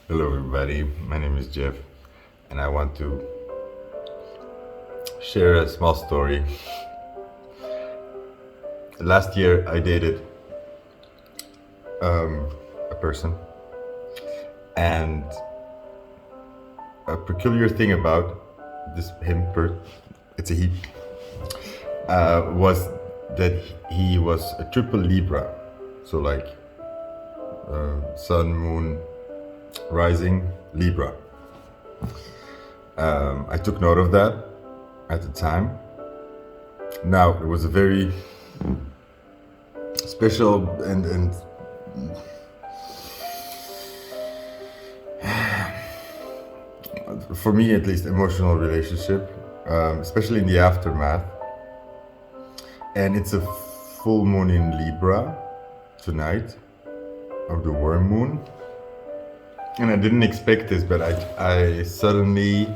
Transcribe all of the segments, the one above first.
Hello, everybody. My name is Jeff, and I want to share a small story. Last year, I dated a person, and a peculiar thing about it's a he, was that he was a triple Libra, so like sun, moon, rising Libra. I took note of that at the time. Now, it was a very special and for me at least, emotional relationship, especially in the aftermath. And it's a full moon in Libra tonight, of the worm moon. And I didn't expect this, but I suddenly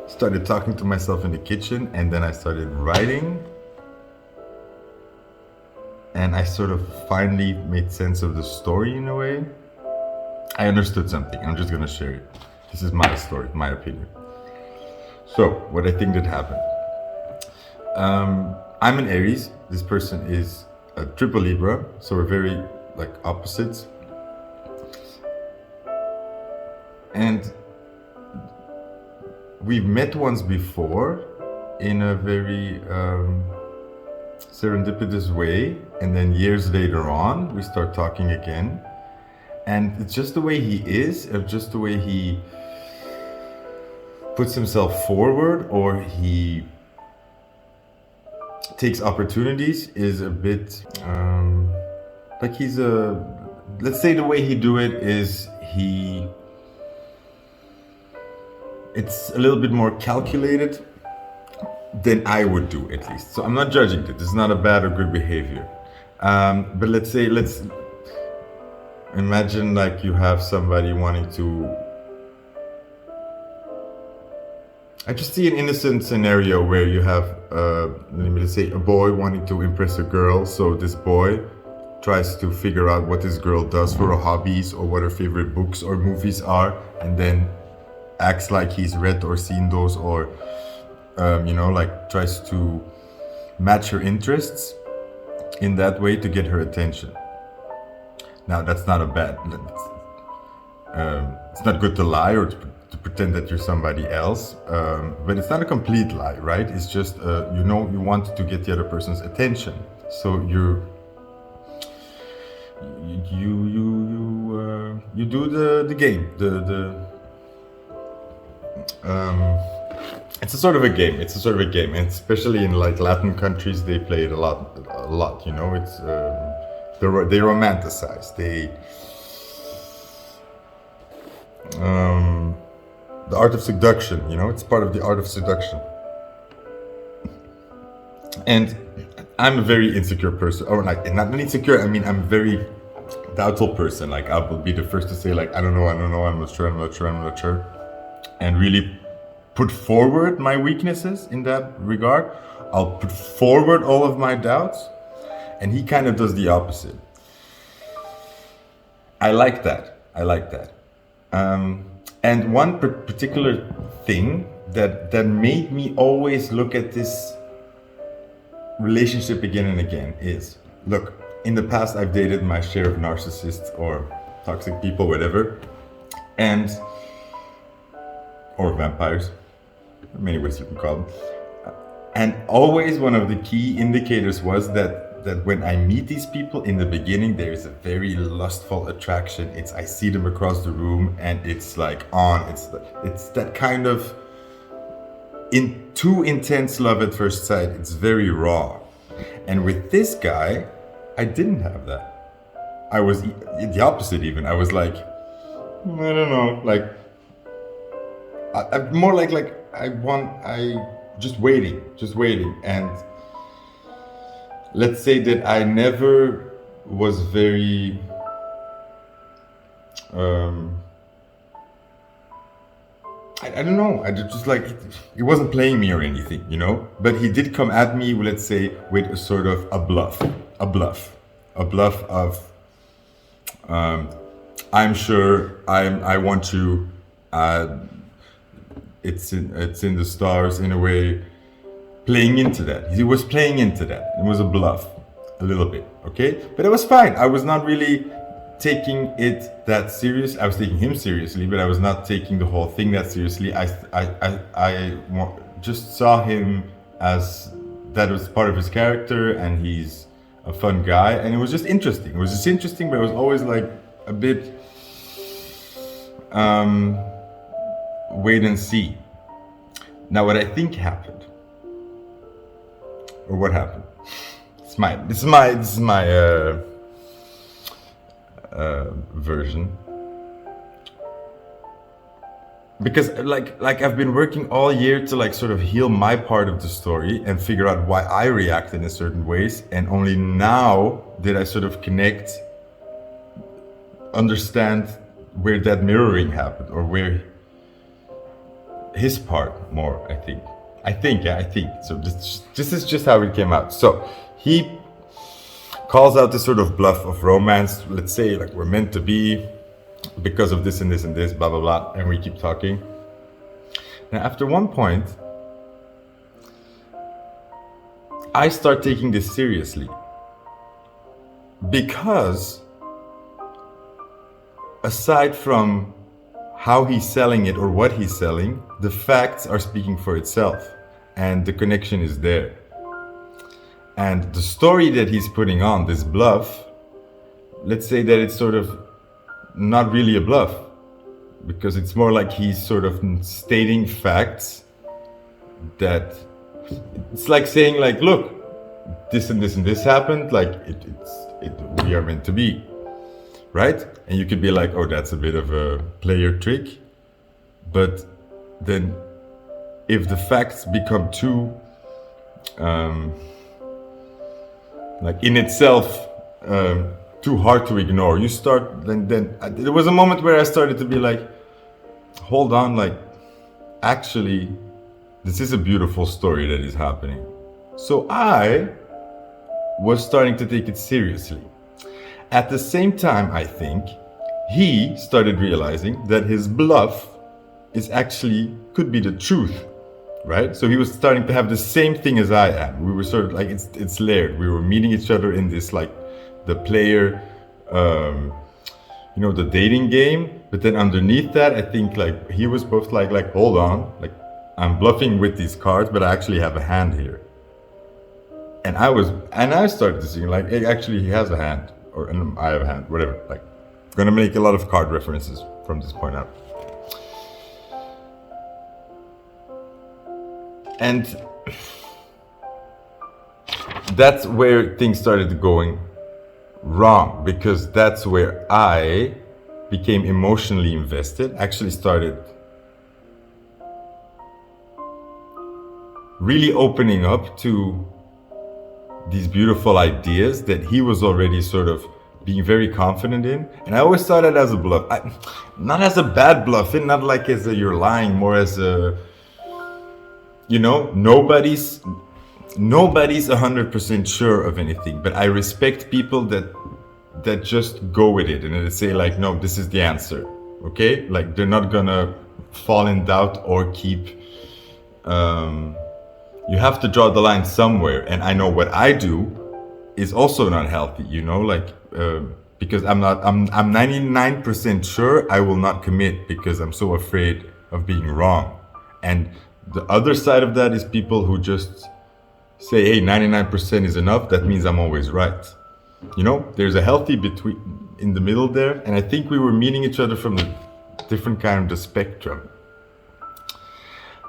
started talking to myself in the kitchen, and then I started writing. And I sort of finally made sense of the story in a way. I understood something. I'm just gonna share it. This is my story, my opinion. So, what I think that happened. I'm an Aries. This person is a triple Libra, so we're very like opposites. And we've met once before in a very serendipitous way, and then years later on we start talking again, and it's just the way he is, or just the way he puts himself forward, or he takes opportunities, is a bit like he's a, let's say the way he do it is it's a little bit more calculated than I would do, at least. So I'm not judging it. This is not a bad or good behavior. But let's imagine like you have somebody wanting to. I just see an innocent scenario where you have, let's say, a boy wanting to impress a girl. So this boy tries to figure out what this girl does for her hobbies, or what her favorite books or movies are, and then acts like he's read or seen those, or like tries to match her interests in that way to get her attention. Now, that's not a bad. It's not good to lie or to pretend that you're somebody else, but it's not a complete lie, right? It's just you want to get the other person's attention, so you do the game, it's a sort of a game. And especially in like Latin countries, they play it a lot. It's they romanticize. The art of seduction. It's part of the art of seduction. And I'm a very insecure person, or like not insecure. I mean, I'm a very doubtful person. Like I will be the first to say, like, I don't know, I'm not sure, and really put forward my weaknesses in that regard. I'll put forward all of my doubts, and he kind of does the opposite. I like that. And one particular thing that made me always look at this relationship again and again is, look, in the past I've dated my share of narcissists or toxic people, whatever, or vampires, many ways you can call them. And always one of the key indicators was that when I meet these people in the beginning, there is a very lustful attraction. I see them across the room, and it's like it's that kind of too intense love at first sight. It's very raw. And with this guy, I didn't have that. I was the opposite even. I was like, I don't know, like I'm more like I just waiting. And let's say that I never was very I don't know. I just like it wasn't playing me or anything, But he did come at me, let's say, with a sort of a bluff of I'm sure, I want you, it's in the stars, in a way, playing into that. He was playing into that. It was a bluff, a little bit, okay? But it was fine. I was not really taking it that serious. I was taking him seriously, but I was not taking the whole thing that seriously. Just saw him as that was part of his character, and he's a fun guy, and it was just interesting. It was just interesting, but it was always like a bit wait and see. Now, what I think happened, or what happened? This is my version, because like I've been working all year to like sort of heal my part of the story and figure out why I react in a certain ways, and only now did I sort of understand where that mirroring happened, or where his part more. I think so. This is just how it came out. So he calls out this sort of bluff of romance. Let's say like we're meant to be because of this and this and this, blah blah blah, and we keep talking. Now after one point, I start taking this seriously, because aside from how he's selling it or what he's selling, the facts are speaking for itself, and the connection is there. And the story that he's putting on, this bluff, let's say that it's sort of not really a bluff, because it's more like he's sort of stating facts that it's like saying like, look, this and this and this happened, like we are meant to be, right? And you could be like, oh, that's a bit of a player trick. But then if the facts become too like in itself too hard to ignore, you start then there was a moment where I started to be like, hold on, like actually this is a beautiful story that is happening. So I was starting to take it seriously. At the same time, I think he started realizing that his bluff is actually could be the truth, right? So he was starting to have the same thing as I am. We were sort of like, it's layered. We were meeting each other in this like the player, the dating game. But then underneath that, I think like he was both like, hold on, like I'm bluffing with these cards, but I actually have a hand here. And I started to see like, hey, actually he has a hand, or I have a hand, whatever. Like, I'm gonna make a lot of card references from this point out. And that's where things started going wrong, because that's where I became emotionally invested, actually started really opening up to these beautiful ideas that he was already sort of being very confident in. And I always saw that as a bluff, not as a bad bluff, and not like as a you're lying, more as a, nobody's 100% sure of anything, but I respect people that just go with it and they say like, no, this is the answer, okay? Like they're not gonna fall in doubt or keep, you have to draw the line somewhere. And I know what I do is also not healthy, because I'm 99% sure I will not commit because I'm so afraid of being wrong. And the other side of that is people who just say, hey, 99% is enough, that means I'm always right. There's a healthy between in the middle there, and I think we were meeting each other from the different kind of the spectrum.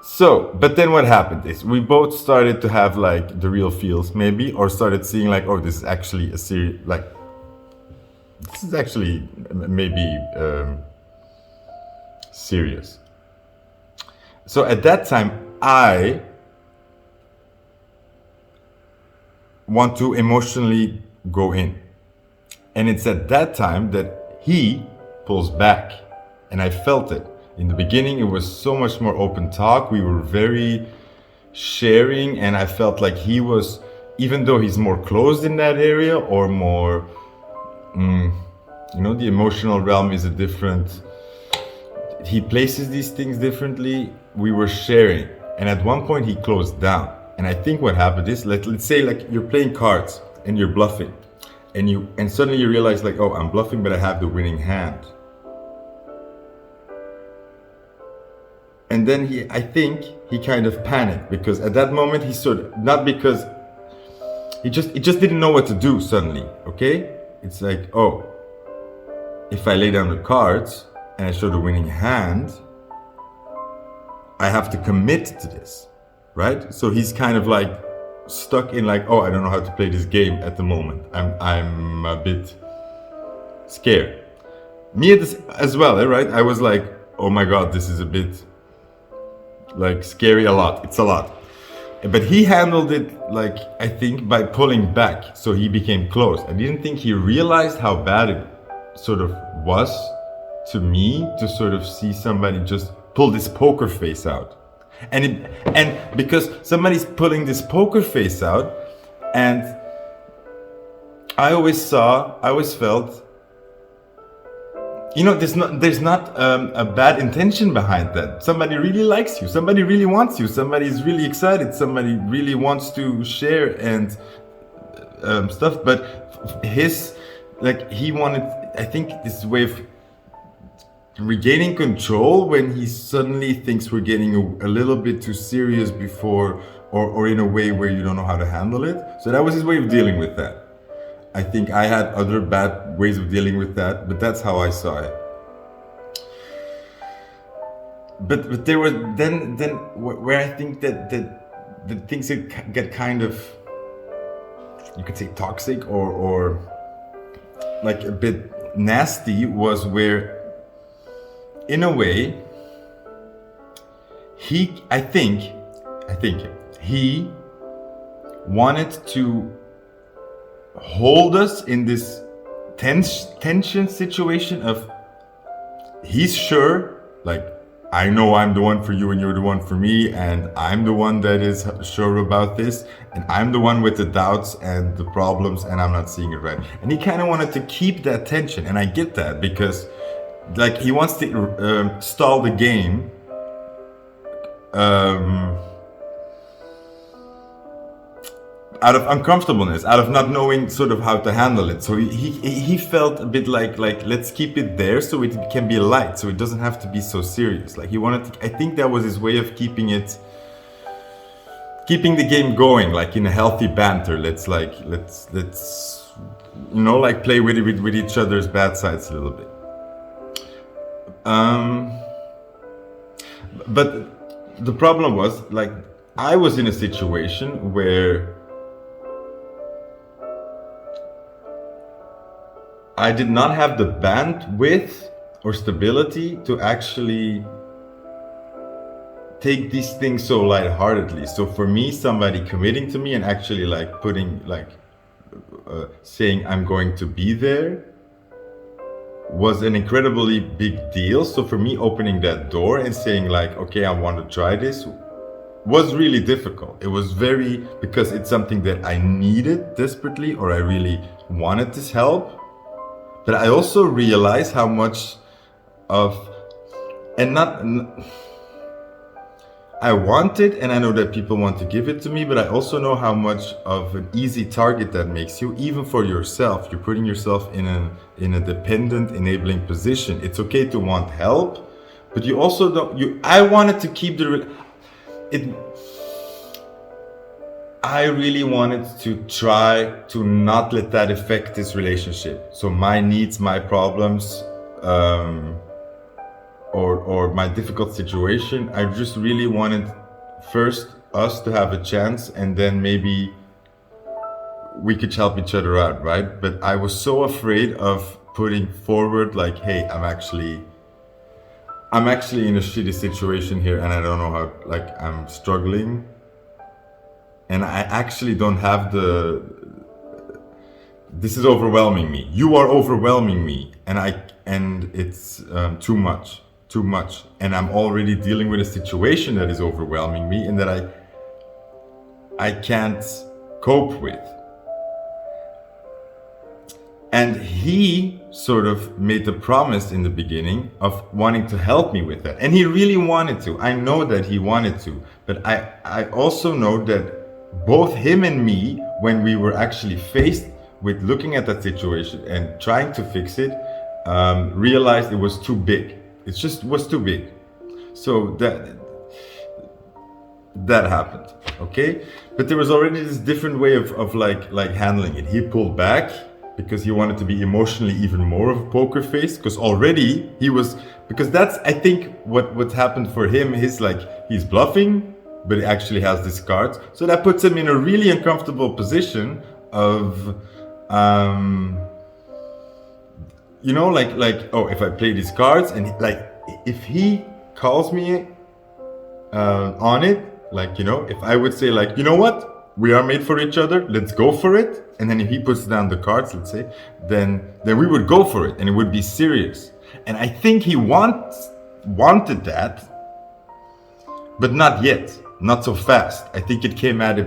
So, but then what happened is we both started to have like the real feels maybe, or started seeing like, oh, this is actually a serious, like, this is actually maybe serious. So at that time, I want to emotionally go in. And it's at that time that he pulls back. And I felt it. In the beginning, it was so much more open talk. We were very sharing, and I felt like he was, even though he's more closed in that area or more You know, the emotional realm is a different, he places these things differently. We were sharing, and at one point he closed down. And I think what happened is, let's say like you're playing cards and you're bluffing, and suddenly you realize like, oh, I'm bluffing, but I have the winning hand. And then I think he kind of panicked, because at that moment he not because he just didn't know what to do suddenly. Okay, it's like, oh, if I lay down the cards and I show the winning hand, I have to commit to this, right? So he's kind of like stuck in like, oh, I don't know how to play this game at the moment. I'm a bit scared. Me as well, right? I was like, oh my God, this is a bit like scary, a lot. It's a lot. But he handled it, like, I think by pulling back. So he became close. I didn't think he realized how bad it sort of was to me to sort of see somebody just pull this poker face out. And because somebody's pulling this poker face out, and I always felt, you know, there's not a bad intention behind that. Somebody really likes you. Somebody really wants you. Somebody's really excited. Somebody really wants to share and stuff. But he wanted, I think, this way of regaining control when he suddenly thinks we're getting a little bit too serious before, or in a way where you don't know how to handle it. So that was his way of dealing with that. I think I had other bad ways of dealing with that, but that's how I saw it. But there was then where I think that the things get kind of, you could say, toxic or like a bit nasty, was where, in a way, I think he wanted to hold us in this tension situation of, he's sure, like, I know I'm the one for you and you're the one for me, and I'm the one that is sure about this, and I'm the one with the doubts and the problems, and I'm not seeing it right. And he kind of wanted to keep that tension, and I get that, because like he wants to stall the game out of uncomfortableness, out of not knowing sort of how to handle it. So he felt a bit like let's keep it there so it can be light, so it doesn't have to be so serious. Like he wanted to, I think that was his way of keeping the game going, like in a healthy banter. Let's you know, like play with each other's bad sides a little bit. But the problem was, like, I was in a situation where I did not have the bandwidth or stability to actually take these things so lightheartedly. So for me, somebody committing to me and actually like putting, like, saying I'm going to be there was an incredibly big deal. So for me, opening that door and saying like, okay, I want to try this, was really difficult. It was because it's something that I needed desperately, or I really wanted this help. But I also realized how much of, I want it, and I know that people want to give it to me, but I also know how much of an easy target that makes you, even for yourself. You're putting yourself in a dependent, enabling position. It's okay to want help, but you also don't. I wanted to keep I really wanted to try to not let that affect this relationship. So my needs, my problems, or my difficult situation, I just really wanted first us to have a chance, and then maybe we could help each other out, right? But I was so afraid of putting forward like, hey, I'm actually in a shitty situation here, and I don't know how, like, I'm struggling. And I actually don't have this is overwhelming me. You are overwhelming me. And it's too much. And I'm already dealing with a situation that is overwhelming me and that I can't cope with. And he sort of made the promise in the beginning of wanting to help me with that. And he really wanted to. I know that he wanted to. But I also know that both him and me, when we were actually faced with looking at that situation and trying to fix it, realized it was too big. It just was too big. So that happened, okay? But there was already this different way of like handling it. He pulled back because he wanted to be emotionally even more of a poker face, because already he was, because that's, I think, what happened for him is like, he's bluffing, but he actually has these cards. So that puts him in a really uncomfortable position of, you know, like, oh, if I play these cards, and like, if he calls me on it, like, you know, if I would say like, you know what, we are made for each other, let's go for it. And then if he puts down the cards, let's say, then we would go for it and it would be serious. And I think he wanted that, but not yet, not so fast. I think it came at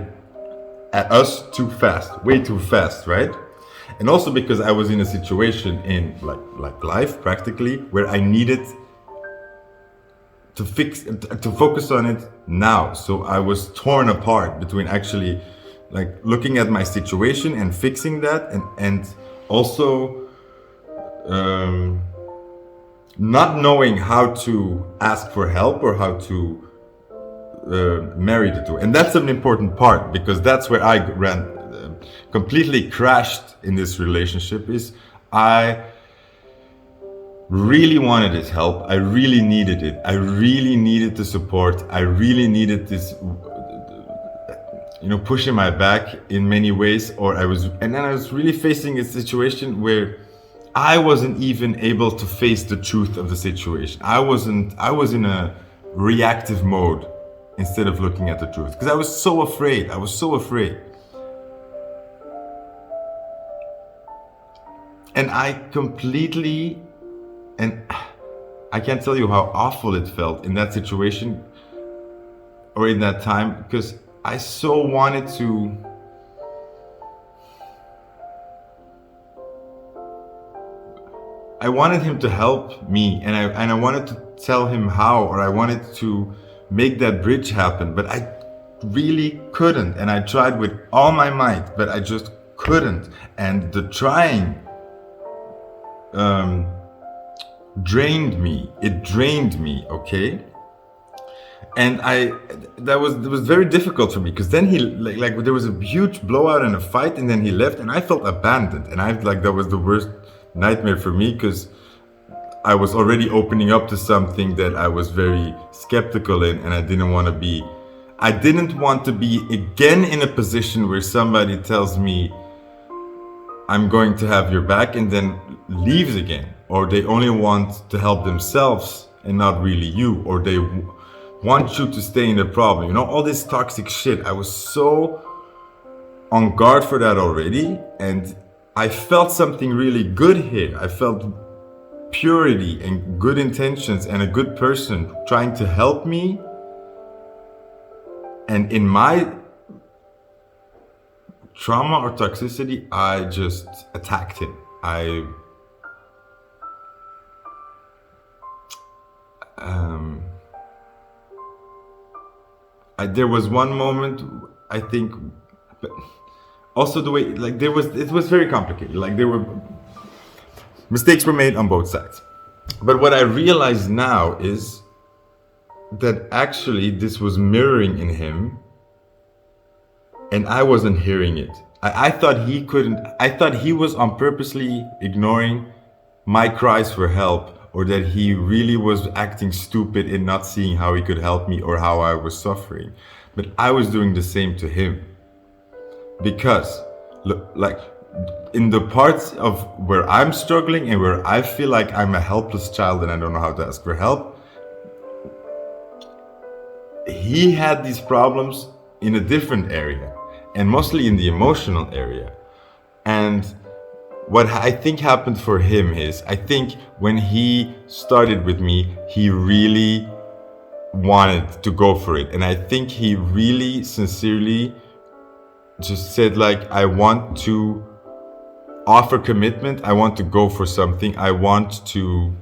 us too fast, way too fast, right? And also because I was in a situation in like life practically where I needed to focus on it now. So I was torn apart between actually like looking at my situation and fixing that, and also not knowing how to ask for help or how to marry the two. And that's an important part, because that's where I completely crashed in this relationship. Is I really wanted his help. I really needed it. I really needed the support. I really needed this, you know, pushing my back in many ways. And then I was really facing a situation where I wasn't even able to face the truth of the situation. I was in a reactive mode instead of looking at the truth, because I was so afraid. And I can't tell you how awful it felt in that situation or in that time, because I so wanted to him to help me, and I wanted to tell him how, or I wanted to make that bridge happen, but I really couldn't. And I tried with all my might, but I just couldn't. And the trying drained me. It drained me, okay? And that was very difficult for me, because then he like there was a huge blowout and a fight, and then he left, and I felt abandoned, and that was the worst nightmare for me, because I was already opening up to something that I was very skeptical in, and I didn't want to be again in a position where somebody tells me I'm going to have your back and then leaves again, or they only want to help themselves and not really you, or they want you to stay in the problem, you know, all this toxic shit. I was so on guard for that already, and I felt something really good here. I felt purity and good intentions and a good person trying to help me, and in my trauma or toxicity, I just attacked him. There was one moment, I think, but also the way, like, it was very complicated. Like, mistakes were made on both sides. But what I realize now is that actually this was mirroring in him, and I wasn't hearing it. I thought he was on purposely ignoring my cries for help, or that he really was acting stupid in not seeing how he could help me or how I was suffering. But I was doing the same to him. Because, look, like, in the parts of where I'm struggling and where I feel like I'm a helpless child and I don't know how to ask for help, he had these problems in a different area, and mostly in the emotional area. And what I think happened for him is, I think when he started with me, he really wanted to go for it. And I think he really sincerely just said, like, I want to offer commitment. I want to go for something. I want to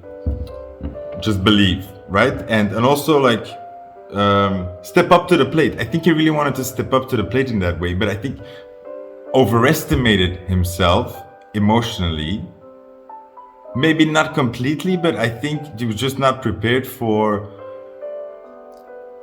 just believe, right? And also like step up to the plate. I think he really wanted to step up to the plate in that way, but I think overestimated himself emotionally. Maybe not completely, but I think he was just not prepared for.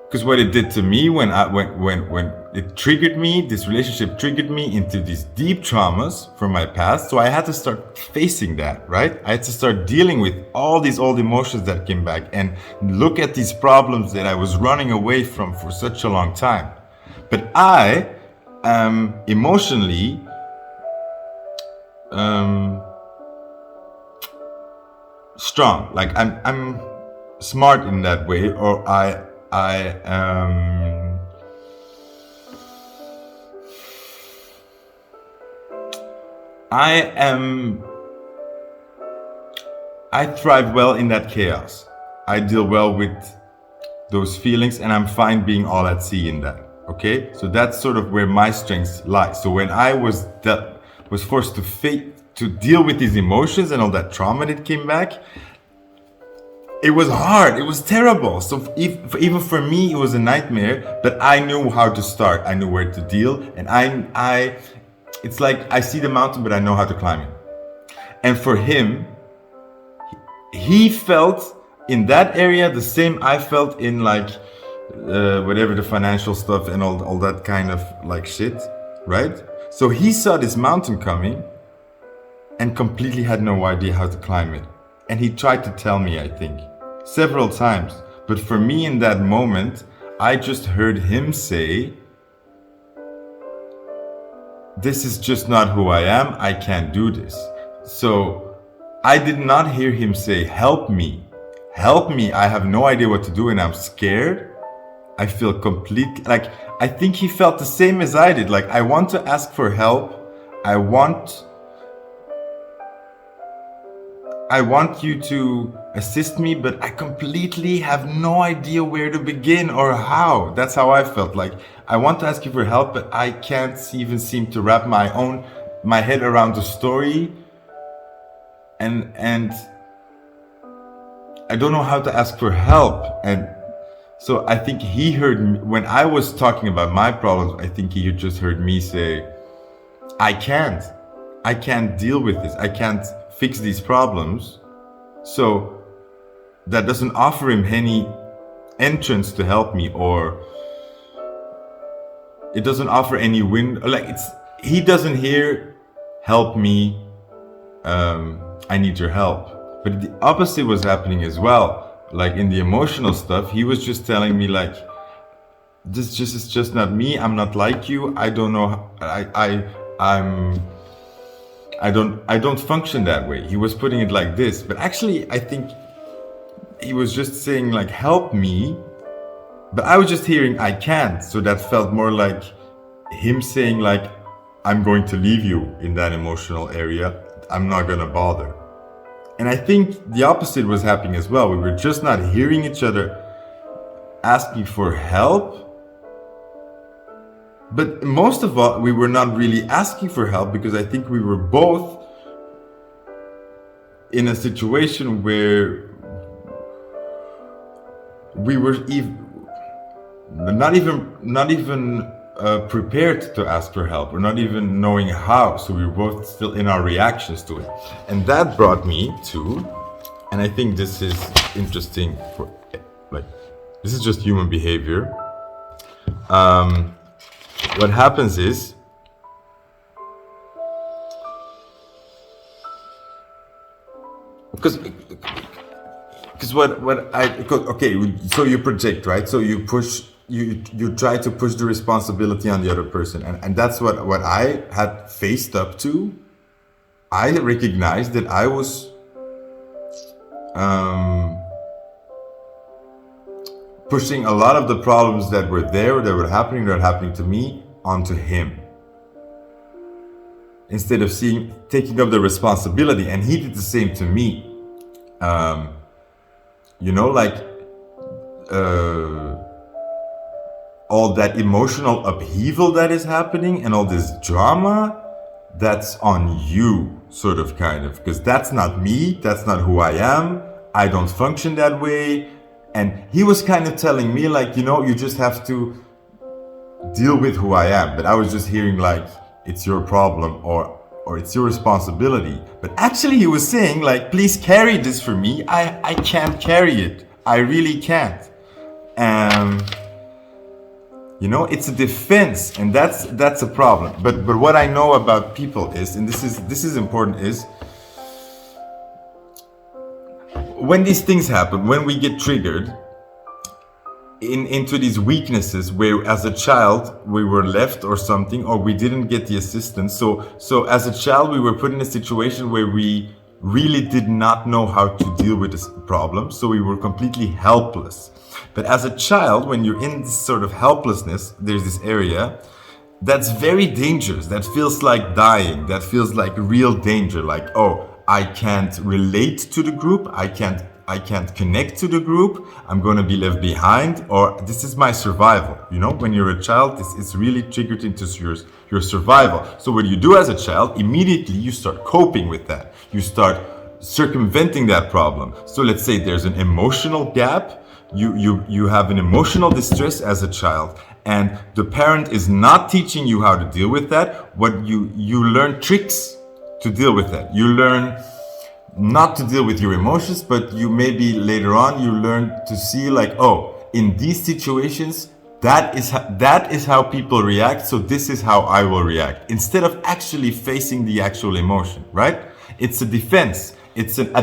Because what it did to me when it triggered me, this relationship triggered me into these deep traumas from my past. So I had to start facing that, right? I had to start dealing with all these old emotions that came back and look at these problems that I was running away from for such a long time. But I am emotionally strong. Like I'm smart in that way, or I thrive well in that chaos. I deal well with those feelings, and I'm fine being all at sea in that. Okay, so that's sort of where my strengths lie. So when I was forced to deal with these emotions and all that trauma that came back, it was hard. It was terrible. So even for me, it was a nightmare. But I knew how to start. I knew where to deal, and it's like I see the mountain, but I know how to climb it. And for him, he felt in that area the same I felt in like whatever the financial stuff and all that kind of like shit, right? So he saw this mountain coming and completely had no idea how to climb it. And he tried to tell me, I think, several times. But for me in that moment, I just heard him say, this is just not who I am. I can't do this. So I did not hear him say, help me. Help me. I have no idea what to do and I'm scared. I feel complete. Like, I think he felt the same as I did. Like, I want to ask for help. I want you to assist me, but I completely have no idea where to begin or how. That's how I felt. Like, I want to ask you for help, but I can't even seem to wrap my head around the story. And I don't know how to ask for help. And so I think he heard me when I was talking about my problems. I think he just heard me say, I can't deal with this. I can't fix these problems. So that doesn't offer him any entrance to help me, or it doesn't offer any win. Like, he doesn't hear, help me, I need your help. But the opposite was happening as well. Like, in the emotional stuff, he was just telling me like, this is just not me. I'm not like you. I don't know. I don't function that way. He was putting it like this, but actually I think he was just saying like, help me, but I was just hearing I can't. So that felt more like him saying like, I'm going to leave you in that emotional area. I'm not gonna bother. And I think the opposite was happening as well. We were just not hearing each other asking for help. But most of all, we were not really asking for help because I think we were both in a situation where we were not even prepared to ask for help, or not even knowing how. So we were both still in our reactions to it. And that brought me to, and I think this is interesting for, like, this is just human behavior. What happens is, because so you project, right? So you push, you try to push the responsibility on the other person, and that's what I had faced up to. I recognized that I was pushing a lot of the problems that were there, that were happening to me, onto him, instead of taking up the responsibility. And he did the same to me. All that emotional upheaval that is happening and all this drama, that's on you. sort of, kind of, because that's not me, that's not who I am, I don't function that way. And he was kind of telling me like, you know, you just have to deal with who I am. But I was just hearing like, it's your problem, or it's your responsibility. But actually he was saying like, please carry this for me. I can't carry it. I really can't. You know, it's a defense, and that's a problem. But what I know about people is, and this is important, is when these things happen, when we get triggered into these weaknesses where as a child we were left or something, or we didn't get the assistance. So as a child we were put in a situation where we really did not know how to deal with this problem. So we were completely helpless. But as a child, when you're in this sort of helplessness, there's this area that's very dangerous, that feels like dying, that feels like real danger, like, oh, I can't relate to the group, I can't connect to the group, I'm gonna be left behind, or this is my survival. You know, when you're a child, this is really triggered into your survival. So what you do as a child, immediately you start coping with that. You start circumventing that problem. So let's say there's an emotional gap, you have an emotional distress as a child, and the parent is not teaching you how to deal with that. What you learn tricks to deal with that. You learn not to deal with your emotions, but you maybe later on you learn to see like, oh, in these situations, that is how people react, so this is how I will react, instead of actually facing the actual emotion, right? It's a defense. It's an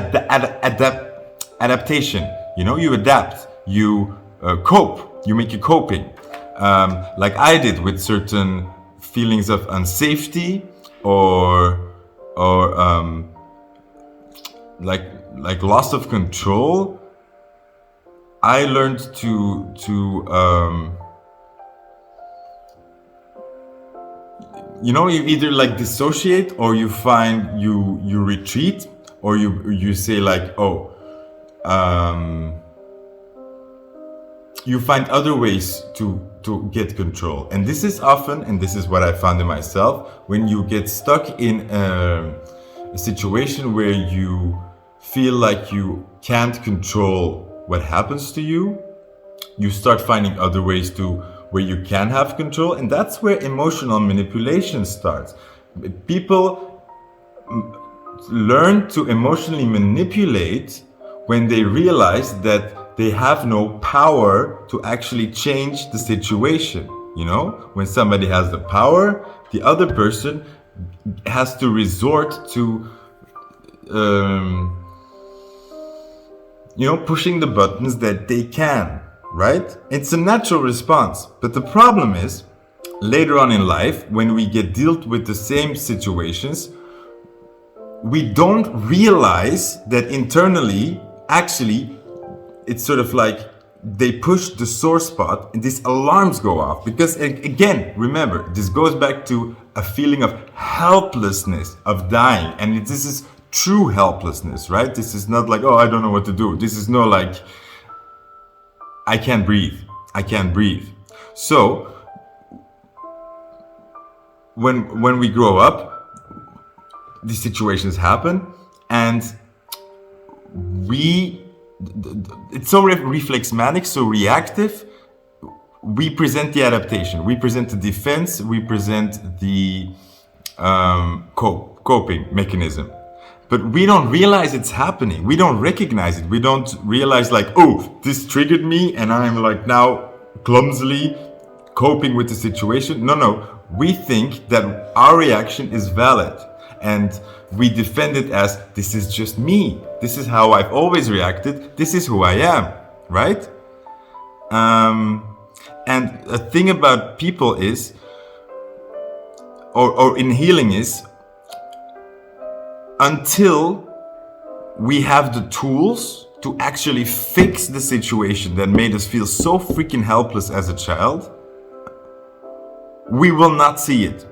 adaptation. You know, you adapt, you cope, you make a coping. Like I did with certain feelings of unsafety, or like loss of control. I learned to you know, you either like dissociate, or you find you retreat, or you say like, oh, you find other ways to get control. And this is often, and this is what I found in myself, when you get stuck in a situation where you feel like you can't control what happens to you, you start finding other ways where you can have control, and that's where emotional manipulation starts. People learn to emotionally manipulate when they realize that they have no power to actually change the situation. You know, when somebody has the power, the other person has to resort to you know, pushing the buttons that they can, right? It's a natural response. But the problem is, later on in life, when we get dealt with the same situations, we don't realize that internally, actually, it's sort of like they push the sore spot and these alarms go off. Because again, remember, this goes back to a feeling of helplessness, of dying. And this is true helplessness, right? This is not like, oh, I don't know what to do. This is no like, I can't breathe. I can't breathe. So when we grow up, these situations happen, and it's so reflexmatic, so reactive. We present the adaptation, we present the defense, we present the coping mechanism. But we don't realize it's happening. We don't recognize it. We don't realize like, oh, this triggered me and I'm like now clumsily coping with the situation. No. We think that our reaction is valid, and we defend it as, this is just me. This is how I've always reacted. This is who I am, right? And a thing about people is, or in healing is, until we have the tools to actually fix the situation that made us feel so freaking helpless as a child, we will not see it.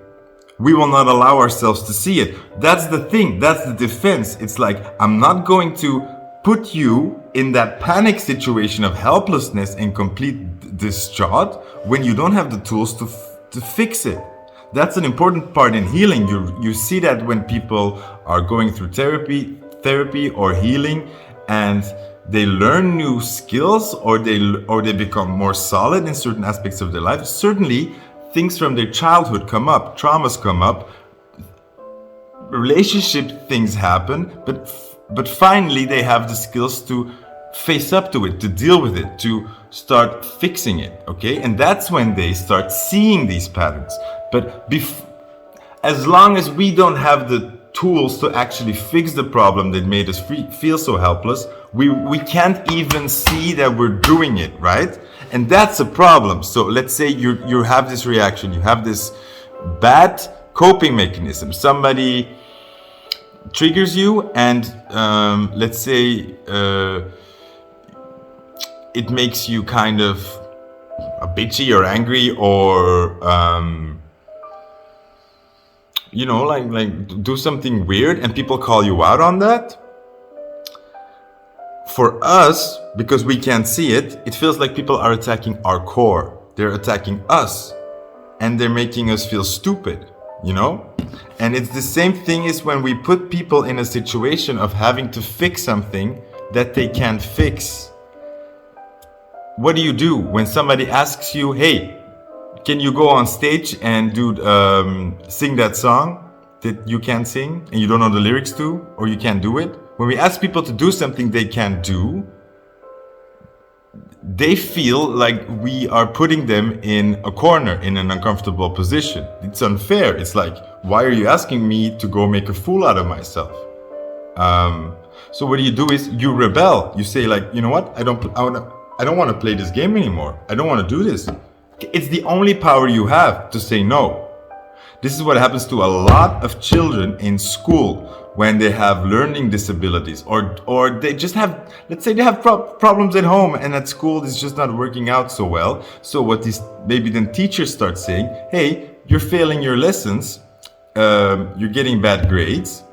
We will not allow ourselves to see it. That's the thing. That's the defense. It's like, I'm not going to put you in that panic situation of helplessness and complete distraught when you don't have the tools to fix it. That's an important part in healing. You see that when people are going through therapy or healing, and they learn new skills, or they become more solid in certain aspects of their life. Certainly, things from their childhood come up, traumas come up, relationship things happen, but finally they have the skills to face up to it, to deal with it, to start fixing it. Okay, and that's when they start seeing these patterns. But as long as we don't have the tools to actually fix the problem that made us feel so helpless, we can't even see that we're doing it, right? And that's a problem. So let's say you have this reaction, you have this bad coping mechanism. Somebody triggers you, and let's say it makes you kind of bitchy or angry, or like do something weird, and people call you out on that. For us, because we can't see it, it feels like people are attacking our core. They're attacking us, and they're making us feel stupid, And it's the same thing as when we put people in a situation of having to fix something that they can't fix. What do you do when somebody asks you, hey, can you go on stage and sing that song that you can't sing and you don't know the lyrics to, or you can't do it? When we ask people to do something they can't do, they feel like we are putting them in a corner, in an uncomfortable position. It's unfair. It's like, why are you asking me to go make a fool out of myself? So what you do is you rebel. You say like, you know what? I don't want to play this game anymore. I don't want to do this. It's the only power you have to say no. This is what happens to a lot of children in school when they have learning disabilities, or they just have, let's say they have problems at home, and at school it's just not working out so well. So what these maybe then teachers start saying, hey, you're failing your lessons, you're getting bad grades,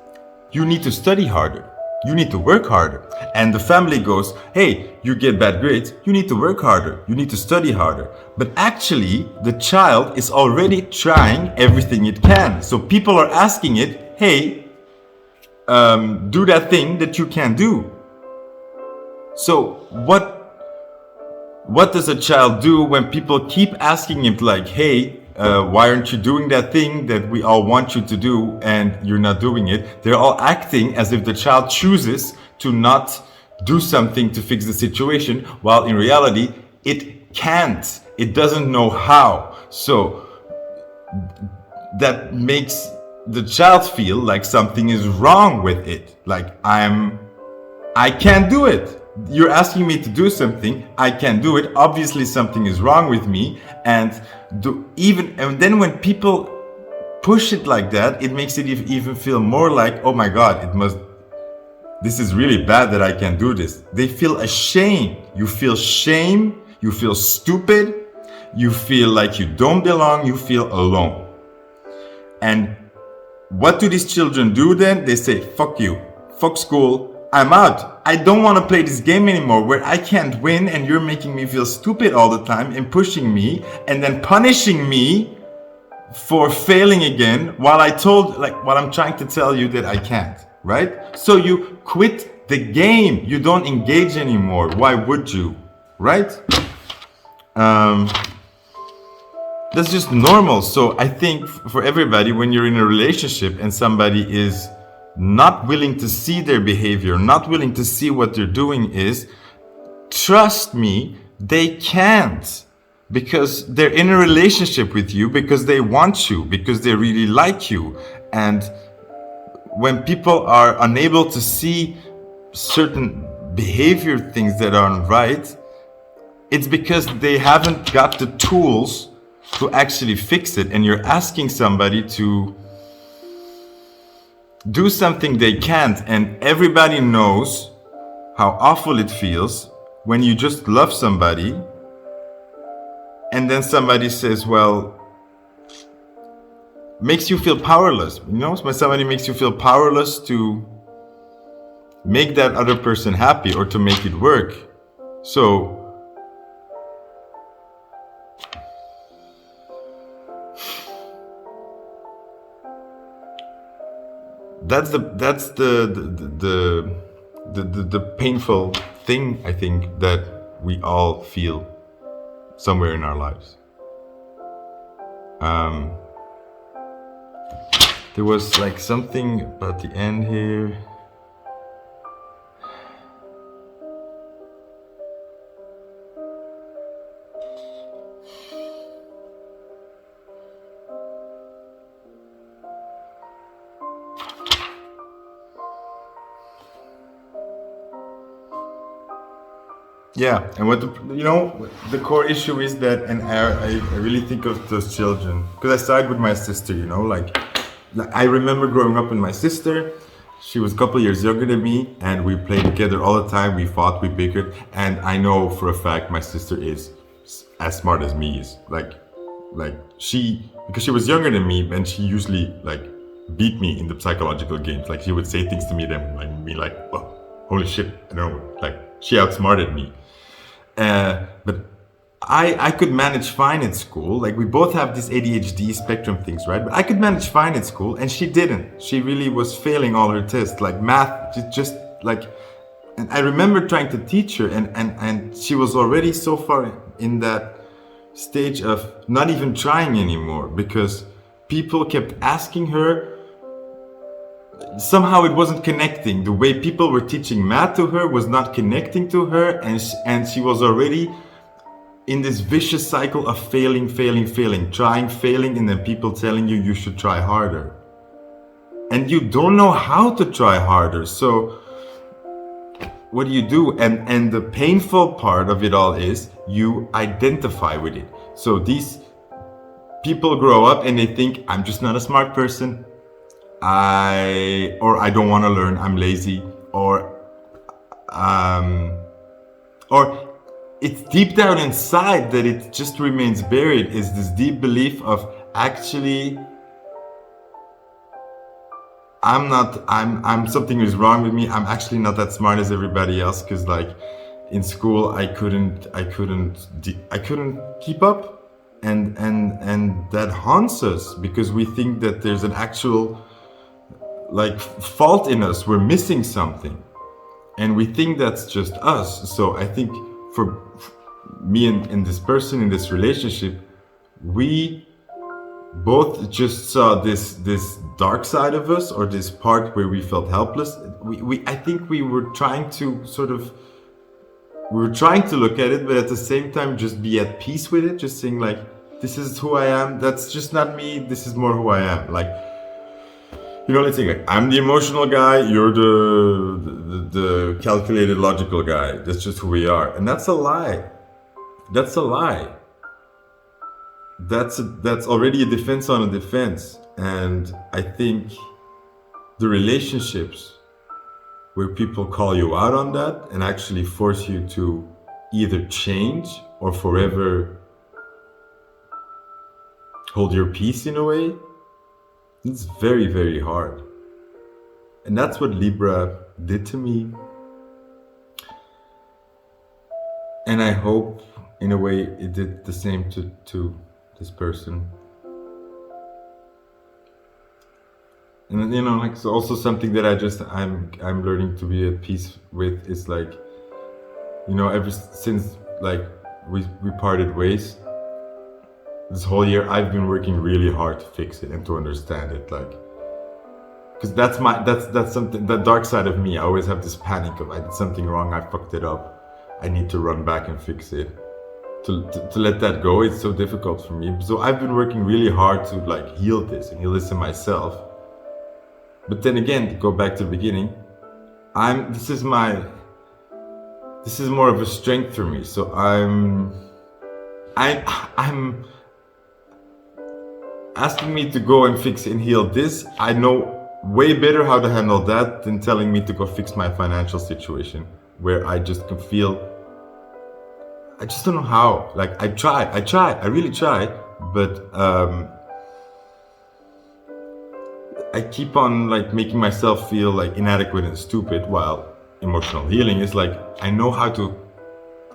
you need to study harder. You need to work harder. And the family goes, hey, you get bad grades, you need to work harder, you need to study harder. But actually, the child is already trying everything it can. So people are asking it, hey, do that thing that you can do. So what does a child do when people keep asking him like, hey, why aren't you doing that thing that we all want you to do and you're not doing it? They're all acting as if the child chooses to not do something to fix the situation, while in reality, it can't. It doesn't know how. So that makes the child feel like something is wrong with it. Like I can't do it. You're asking me to do something, I can't do it. Obviously something is wrong with me. And then when people push it like that, it makes it even feel more like, oh my God, this is really bad that I can't do this. They feel ashamed. You feel shame, you feel stupid, you feel like you don't belong, you feel alone. And what do these children do then? They say, fuck you, fuck school, I'm out. I don't want to play this game anymore where I can't win and you're making me feel stupid all the time and pushing me and then punishing me for failing again while I'm trying to tell you that I can't, right? So you quit the game. You don't engage anymore. Why would you, right? That's just normal. So I think for everybody, when you're in a relationship and somebody is not willing to see their behavior, not willing to see what they're doing, is, trust me, they can't, because they're in a relationship with you, because they want you, because they really like you. And when people are unable to see certain behavior things that aren't right, it's because they haven't got the tools to actually fix it. And you're asking somebody to do something they can't. And everybody knows how awful it feels when you just love somebody and then somebody says, well, makes you feel powerless. When somebody makes you feel powerless to make that other person happy or to make it work. So the painful thing, I think, that we all feel somewhere in our lives. There was like something about the end here. Yeah, and what the core issue is that, and I really think of those children, because I started with my sister, like I remember growing up with my sister. She was a couple years younger than me, and we played together all the time. We fought, we bickered, and I know for a fact my sister is as smart as me is. Like she, because she was younger than me, and she usually like beat me in the psychological games. Like she would say things to me that made me like, oh, holy shit, I don't know, like she outsmarted me. But I could manage fine at school. Like we both have this ADHD spectrum things, right? But I could manage fine at school, and she didn't. She really was failing all her tests, like math, just like. And I remember trying to teach her, and she was already so far in that stage of not even trying anymore, because people kept asking her. Somehow it wasn't connecting. The way people were teaching math to her was not connecting to her, and she was already in this vicious cycle of failing, trying, failing, and then people telling you should try harder. And you don't know how to try harder. So what do? And the painful part of it all is you identify with it. So these people grow up and they think, I'm just not a smart person. I don't want to learn, I'm lazy, or it's deep down inside that it just remains buried, is this deep belief of actually I'm something is wrong with me. I'm actually not that smart as everybody else, because like in school I couldn't keep up, and that haunts us because we think that there's an actual like fault in us. We're missing something, and we think that's just us. So I think for me and this person in this relationship, we both just saw this dark side of us, or this part where we felt helpless. I think we were trying to look at it, but at the same time just be at peace with it, just saying like, this is who I am, that's just not me, this is more who I am. Like, let's say like, I'm the emotional guy, you're the calculated logical guy. That's just who we are. And that's a lie. That's a lie. That's already a defense on a defense. And I think the relationships where people call you out on that and actually force you to either change or forever hold your peace in a way, it's very, very hard. And that's what Libra did to me. And I hope, in a way, it did the same to this person. And like, so also something that I'm learning to be at peace with is like, ever since like we parted ways, this whole year I've been working really hard to fix it and to understand it, like, because that's something, that dark side of me. I always have this panic of, I did something wrong, I fucked it up, I need to run back and fix it. To let that go, it's so difficult for me. So I've been working really hard to like heal this and heal this in myself. But then again, to go back to the beginning, this is more of a strength for me. So I'm asking me to go and fix and heal this. I know way better how to handle that than telling me to go fix my financial situation, where I just can feel, I just don't know how. Like I really try, but I keep on like making myself feel like inadequate and stupid, while emotional healing is like, I know how to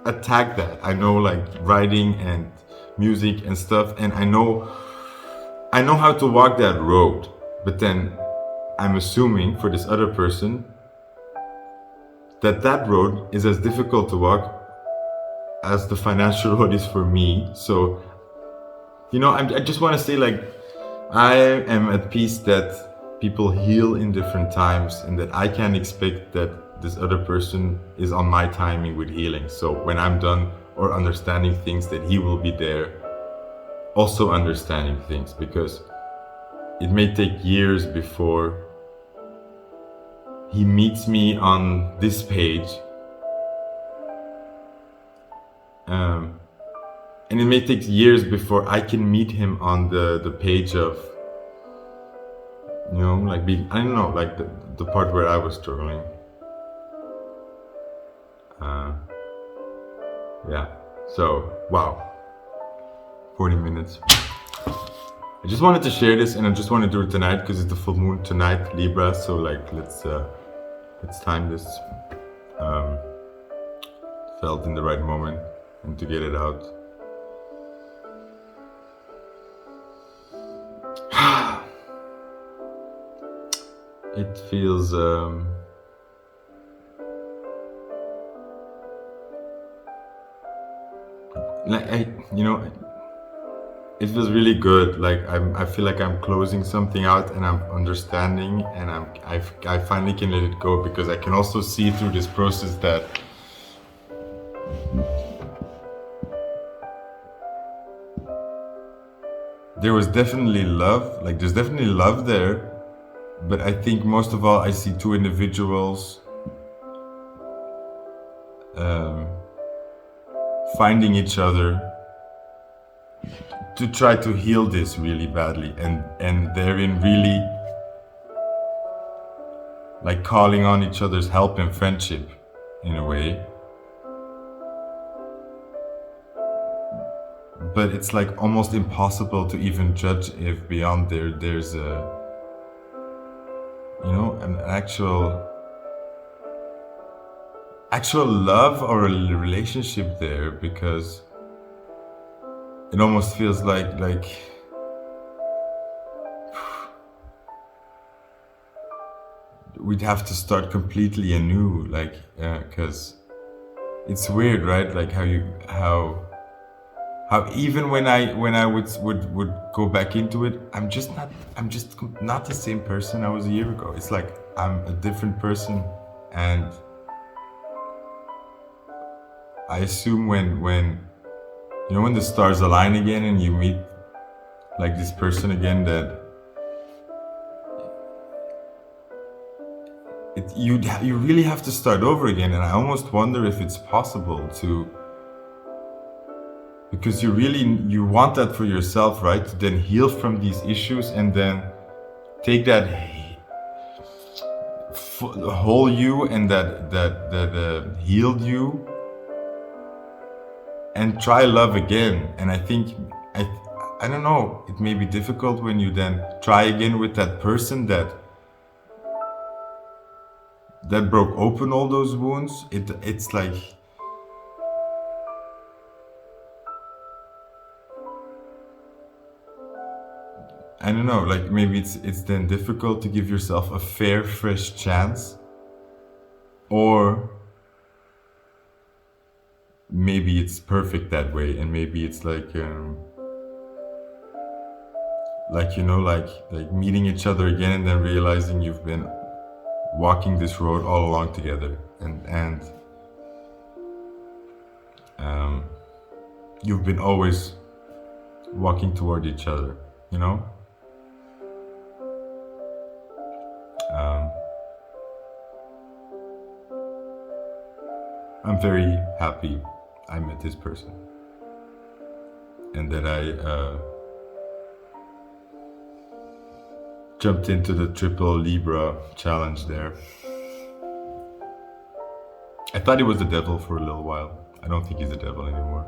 attack that. I know like writing and music and stuff, and I know how to walk that road. But then I'm assuming for this other person that that road is as difficult to walk as the financial road is for me. So, you know, I just want to say, like, I am at peace that people heal in different times, and that I can expect that this other person is on my timing with healing. So when I'm done or understanding things, that he will be there also understanding things, because it may take years before he meets me on this page, and it may take years before I can meet him on the page of, you know, like being, I don't know, like the part where I was struggling. Yeah, so wow, 40 minutes. I just wanted to share this, and I just want to do it tonight because it's the full moon tonight, Libra. So like, let's time this. Felt in the right moment, and to get it out. It feels like it feels really good. Like I feel like I'm closing something out, and I'm understanding, and I finally can let it go, because I can also see through this process that there was definitely love. Like there's definitely love there, but I think most of all I see two individuals finding each other to try to heal this really badly, and therein really like calling on each other's help and friendship in a way. But it's like almost impossible to even judge if beyond there's a, you know, an actual love or a relationship there, because it almost feels like we'd have to start completely anew, like, because it's weird, right? Like how even when I would go back into it, I'm just not the same person I was a year ago. It's like I'm a different person, and I assume when you know, when the stars align again and you meet like this person again, that you really have to start over again. And I almost wonder if it's possible to, because you want that for yourself, right? To then heal from these issues, and then take that whole you and that healed you, and try love again. And I think I don't know, it may be difficult when you then try again with that person that broke open all those wounds. It's like, I don't know, like maybe it's then difficult to give yourself a fair, fresh chance, or maybe it's perfect that way, and maybe it's like you know, like meeting each other again, and then realizing you've been walking this road all along together, and you've been always walking toward each other, you know. I'm very happy I met this person, and that I jumped into the triple Libra challenge there. I thought he was the devil for a little while. I don't think he's the devil anymore.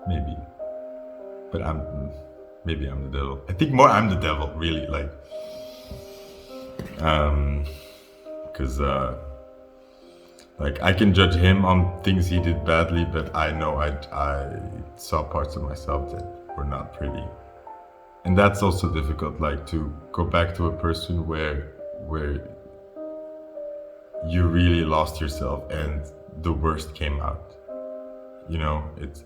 Maybe. But maybe I'm the devil. I think more I'm the devil, really, like, because like I can judge him on things he did badly, but I know I saw parts of myself that were not pretty. And that's also difficult, like to go back to a person where you really lost yourself and the worst came out. You know, it's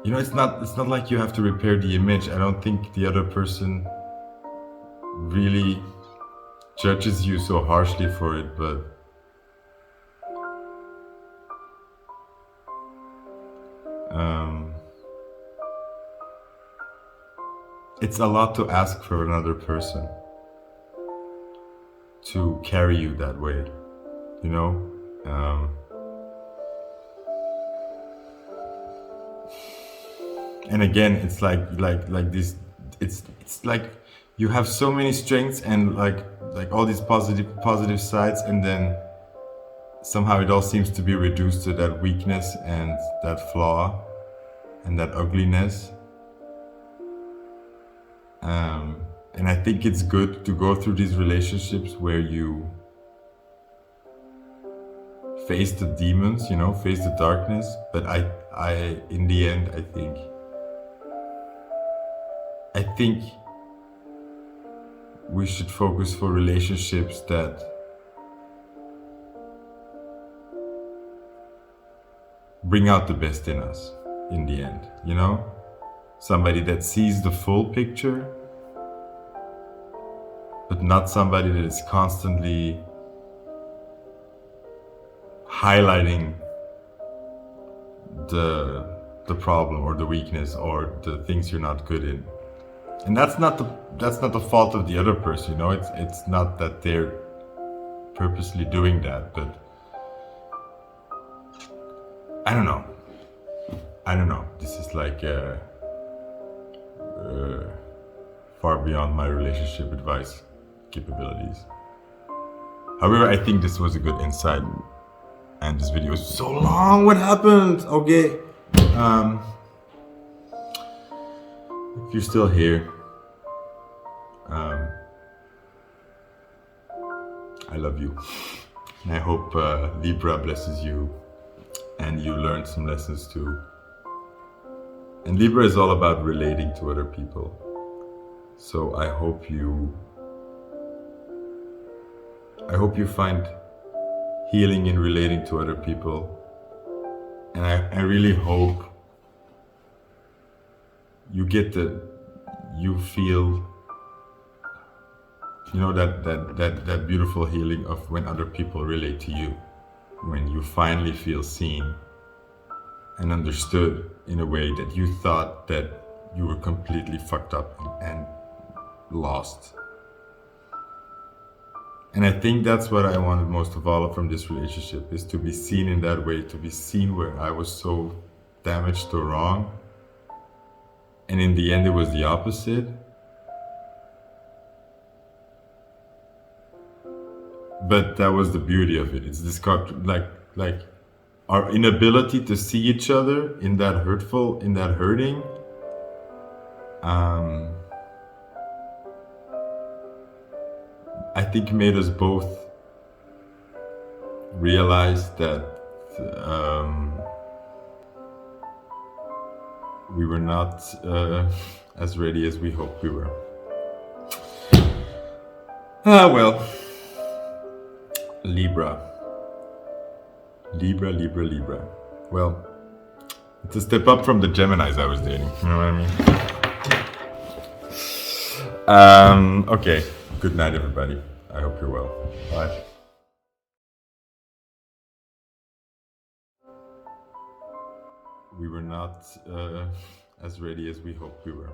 you know, it's not like you have to repair the image. I don't think the other person really judges you so harshly for it, but it's a lot to ask for another person to carry you that way, you know. And again, it's like this. It's like you have so many strengths and like all these positive sides, and then somehow it all seems to be reduced to that weakness and that flaw and that ugliness. And I think it's good to go through these relationships where you face the demons, you know, face the darkness. But I in the end, I think we should focus for relationships that bring out the best in us in the end, you know? Somebody that sees the full picture, but not somebody that is constantly highlighting the problem or the weakness or the things you're not good in. And that's not the fault of the other person, you know. It's not that they're purposely doing that, but I don't know. This is like far beyond my relationship advice capabilities. However, I think this was a good insight, and this video is so long. What happened? Okay. If you're still here, I love you, and I hope Libra blesses you and you learned some lessons too. And Libra is all about relating to other people, so I hope you find healing in relating to other people, and I really hope you feel, you know, that beautiful healing of when other people relate to you, when you finally feel seen and understood in a way that you thought that you were completely fucked up and lost. And I think that's what I wanted most of all from this relationship, is to be seen in that way, to be seen where I was so damaged or wrong. And in the end, it was the opposite. But that was the beauty of it. It's this like our inability to see each other in that hurtful, in that hurting. I think made us both realize that we were not as ready as we hoped we were. Well, Libra. Well, it's a step up from the Geminis I was dating. You know what I mean? Okay. Good night, everybody. I hope you're well. Bye. We were not as ready as we hoped we were.